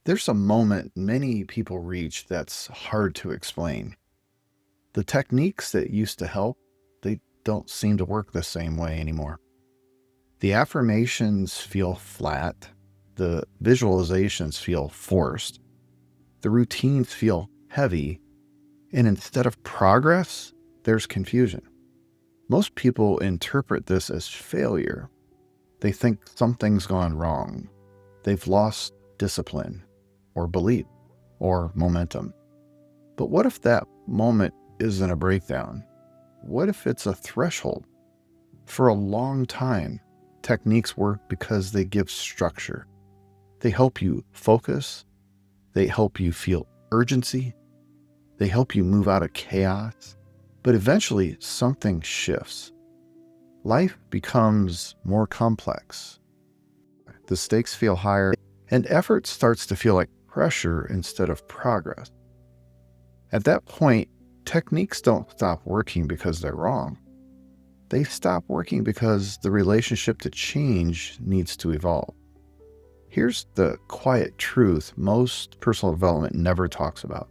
There's a moment many people reach that's hard to explain. The techniques that used to help, they don't seem to work the same way anymore. The affirmations feel flat. The visualizations feel forced. The routines feel heavy. And instead of progress, there's confusion. Most people interpret this as failure. They think something's gone wrong. They've lost discipline or belief or momentum. But what if that moment isn't a breakdown? What if it's a threshold? For a long time, techniques work because they give structure. They help you focus. They help you feel urgency. They help you move out of chaos. But eventually, something shifts. Life becomes more complex. The stakes feel higher, and effort starts to feel like pressure instead of progress. At that point, techniques don't stop working because they're wrong. They stop working because the relationship to change needs to evolve. Here's the quiet truth most personal development never talks about.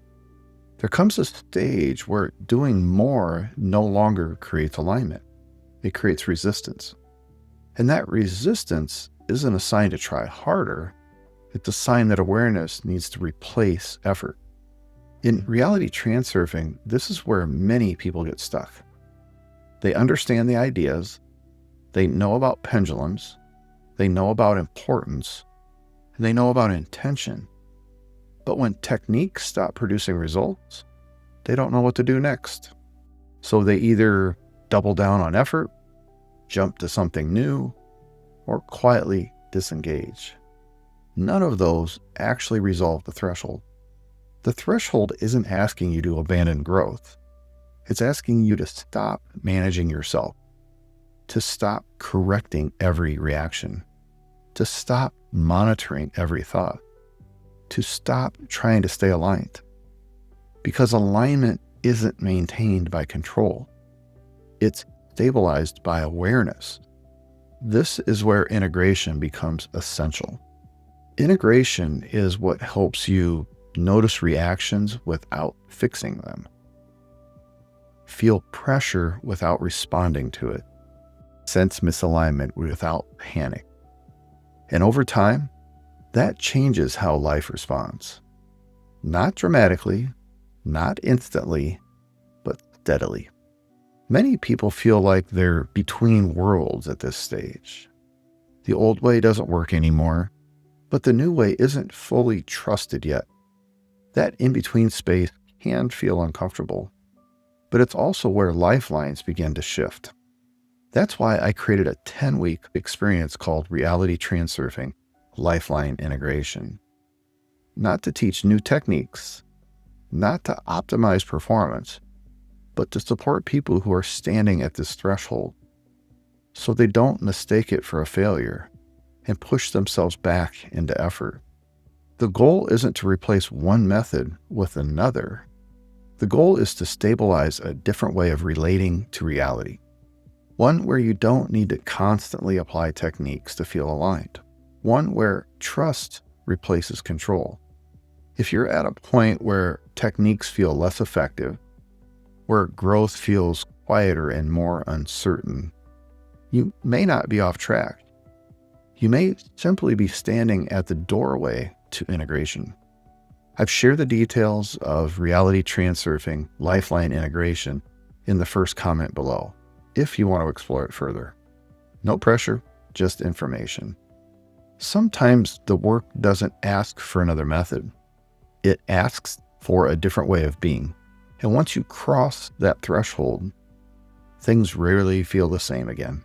There comes a stage where doing more no longer creates alignment. It creates resistance. And that resistance isn't a sign to try harder. It's a sign that awareness needs to replace effort. In reality transurfing, this is where many people get stuck. They understand the ideas, they know about pendulums, they know about importance, and they know about intention. But when techniques stop producing results, they don't know what to do next. So they either double down on effort, jump to something new, or quietly disengage. None of those actually resolve the threshold. The threshold isn't asking you to abandon growth. It's asking you to stop managing yourself, to stop correcting every reaction, to stop monitoring every thought, to stop trying to stay aligned. Because alignment isn't maintained by control. It's stabilized by awareness. This is where integration becomes essential. Integration is what helps you notice reactions without fixing them, feel pressure without responding to it, sense misalignment without panic. And over time, that changes how life responds. Not dramatically, not instantly, but steadily. Many people feel like they're between worlds at this stage. The old way doesn't work anymore, but the new way isn't fully trusted yet. That in-between space can feel uncomfortable, but it's also where lifelines begin to shift. That's why I created a 10-week experience called Reality Transurfing Lifeline Integration. Not to teach new techniques, not to optimize performance, but to support people who are standing at this threshold so they don't mistake it for a failure and push themselves back into effort. The goal isn't to replace one method with another. The goal is to stabilize a different way of relating to reality. One where you don't need to constantly apply techniques to feel aligned. One where trust replaces control. If you're at a point where techniques feel less effective, where growth feels quieter and more uncertain, you may not be off track. You may simply be standing at the doorway to integration. I've shared the details of Reality Transurfing Lifeline Integration in the first comment below, if you want to explore it further. No pressure, just information. Sometimes the work doesn't ask for another method. It asks for a different way of being. And once you cross that threshold, things rarely feel the same again.